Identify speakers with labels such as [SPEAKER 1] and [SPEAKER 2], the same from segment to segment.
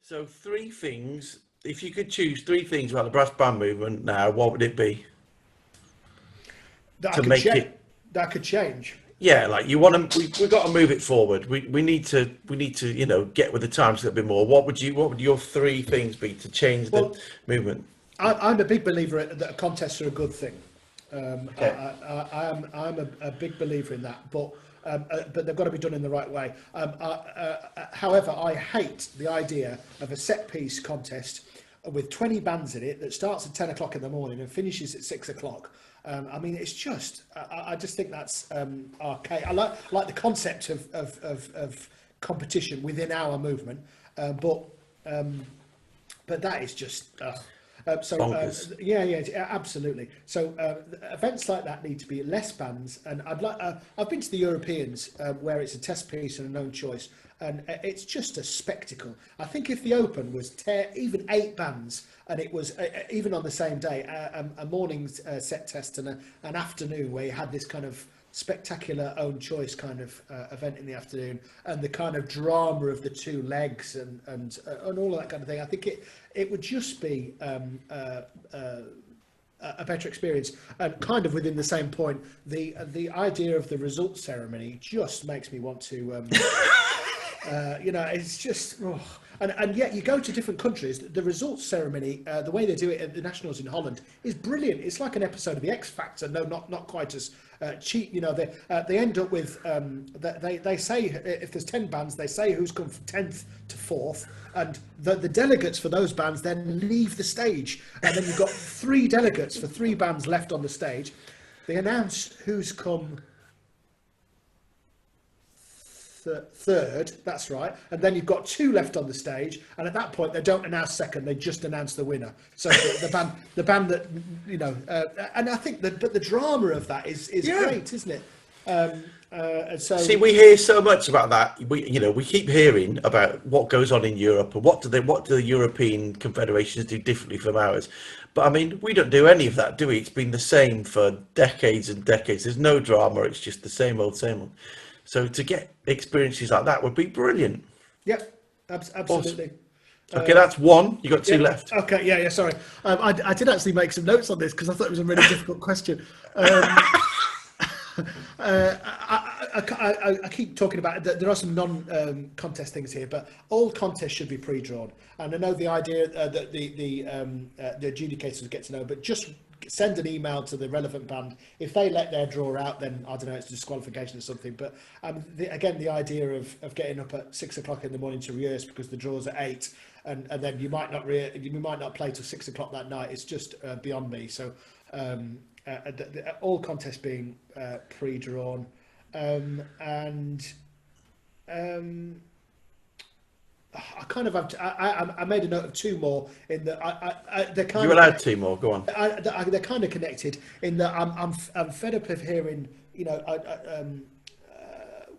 [SPEAKER 1] So three things. If you could choose three things about the brass band movement now, what would it be
[SPEAKER 2] That I
[SPEAKER 1] to
[SPEAKER 2] could
[SPEAKER 1] make
[SPEAKER 2] check.
[SPEAKER 1] it?
[SPEAKER 2] That could change.
[SPEAKER 1] Yeah, like you want to. We got to move it forward. We need to get with the times a little bit more. What would your three things be to change the
[SPEAKER 2] Well,
[SPEAKER 1] movement?
[SPEAKER 2] I'm a big believer that contests are a good thing.
[SPEAKER 1] Okay.
[SPEAKER 2] I'm a big believer in that, but they've got to be done in the right way. However, I hate the idea of a set piece contest with 20 bands in it that starts at 10 o'clock in the morning and finishes at 6 o'clock. I mean, it's just I just think that's archaic. I like the concept of competition within our movement, but that is just
[SPEAKER 1] Bonkers.
[SPEAKER 2] yeah, absolutely. So events like that need to be less bands, and I've been to the Europeans where it's a test piece and a known choice, and it's just a spectacle. I think if the Open was even 8 bands, and it was even on the same day, a morning set test and an afternoon where you had this kind of spectacular own choice kind of event in the afternoon, and the kind of drama of the two legs and all of that kind of thing. I think it would just be a better experience. And kind of within the same point, the idea of the results ceremony just makes me want to it's just and yet you go to different countries. The results ceremony, the way they do it at the Nationals in Holland, is brilliant. It's like an episode of the X Factor. No, not quite as cheap. They end up with they say if there's 10 bands, they say who's come from 10th to 4th, and the delegates for those bands then leave the stage, and then you've got 3 delegates for 3 bands left on the stage. They announce who's come third, that's right, and then you've got 2 left on the stage, and at that point they don't announce second, they just announce the winner. So the band that and I think but the drama of that is
[SPEAKER 1] Yeah.
[SPEAKER 2] great, isn't it? And so
[SPEAKER 1] See, we hear so much about that. We keep hearing about what goes on in Europe and what do the European confederations do differently from ours. But I mean, we don't do any of that, do we? It's been the same for decades and decades. There's no drama. It's just the same old, same old. So to get experiences like that would be brilliant.
[SPEAKER 2] yeah,
[SPEAKER 1] Awesome.
[SPEAKER 2] absolutely.
[SPEAKER 1] Okay, that's one. You got two
[SPEAKER 2] Yeah.
[SPEAKER 1] left.
[SPEAKER 2] Okay. Yeah. Sorry. I did actually make some notes on this because I thought it was a really difficult question. I keep talking about that. There are some non-contest things here, but all contests should be pre-drawn. And I know the idea that the adjudicators get to know, but just send an email to the relevant band. If they let their draw out, then I don't know, it's a disqualification or something. But again, the idea of getting up at 6 o'clock in the morning to rehearse because the draw's at 8, and then you might not play till 6 o'clock that night. It's just beyond me. So. All contests being pre-drawn, and I kind of have I made a note of 2 more in that they're kind
[SPEAKER 1] You're
[SPEAKER 2] of
[SPEAKER 1] allowed two more. Go on.
[SPEAKER 2] they're kind of connected in that I'm fed up of hearing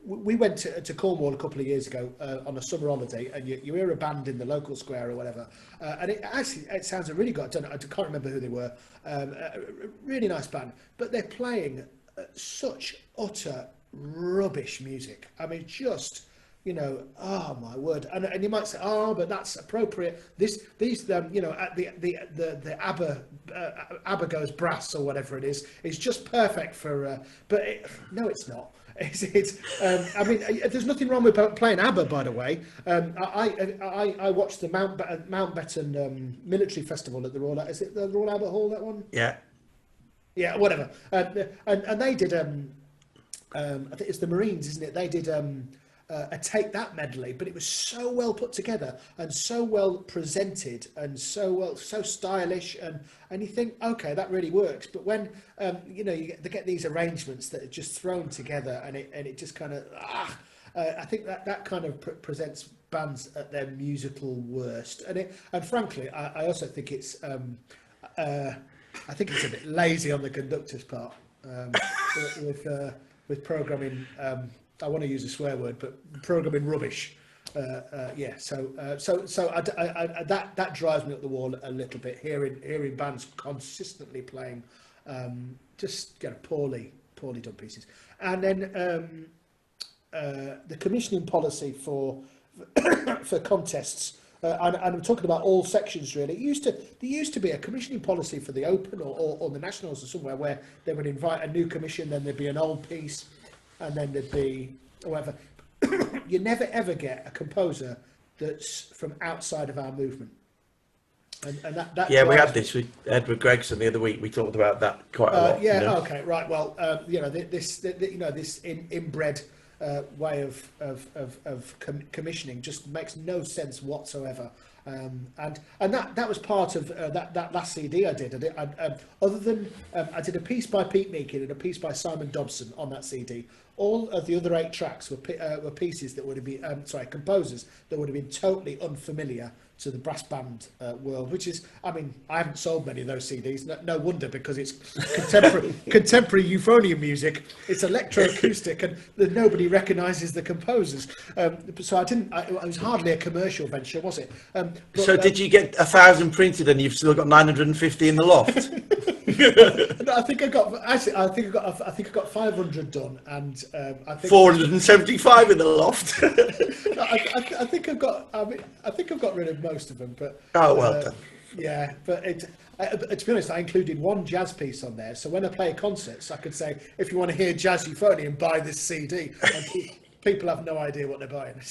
[SPEAKER 2] we went to Cornwall a couple of years ago on a summer holiday, and you hear a band in the local square or whatever, and it sounds a really good. I can't remember who they were. Really nice band, but they're playing such utter rubbish music. I mean, just oh my word. And you might say, oh, but that's appropriate. These at the ABBA goes brass or whatever it is just perfect for. No, it's not. I mean, there's nothing wrong with playing ABBA, by the way. I watched the Mountbatten Military Festival at the Royal. Is it the Royal Albert Hall? That one?
[SPEAKER 1] Yeah.
[SPEAKER 2] Yeah, whatever. And they did. I think it's the Marines, isn't it? They did a Take That medley, but it was so well put together and so well presented and so stylish, and you think, okay, that really works. But when they get these arrangements that are just thrown together, and it just kind of I think that kind of presents bands at their musical worst, and frankly, I also think it's I think it's a bit lazy on the conductor's part with programming. I want to use a swear word, but programming rubbish. So that drives me up the wall a little bit. Hearing bands consistently playing just poorly done pieces, and then the commissioning policy for contests and I'm talking about all sections really. There used to be a commissioning policy for the Open or the Nationals or somewhere where they would invite a new commission, then there'd be an old piece, and then there'd be whatever. You never ever get a composer that's from outside of our movement. And that
[SPEAKER 1] yeah, we had this with Edward Gregson the other week. We talked about that quite a lot.
[SPEAKER 2] Yeah.
[SPEAKER 1] You know?
[SPEAKER 2] Okay. Right. Well, this inbred way of commissioning just makes no sense whatsoever. And that was part of that last CD I did. Other than I did a piece by Pete Meakin and a piece by Simon Dobson on that CD. All of the other 8 tracks were pieces that would have been composers that would have been totally unfamiliar to the brass band world, which is, I mean, I haven't sold many of those CDs. No wonder, because it's contemporary euphonium music. It's electroacoustic, and nobody recognises the composers. So it was hardly a commercial venture, was it?
[SPEAKER 1] So did you get 1,000 printed, and you've still got 950 in the loft?
[SPEAKER 2] I think I got 500 done, and I think
[SPEAKER 1] 475 in the loft.
[SPEAKER 2] I think I've got rid of most of them, but
[SPEAKER 1] well done.
[SPEAKER 2] Yeah, but to be honest, I included one jazz piece on there, so when I play concerts, I could say, if you want to hear jazz euphonium, buy this CD, and people have no idea what they're buying.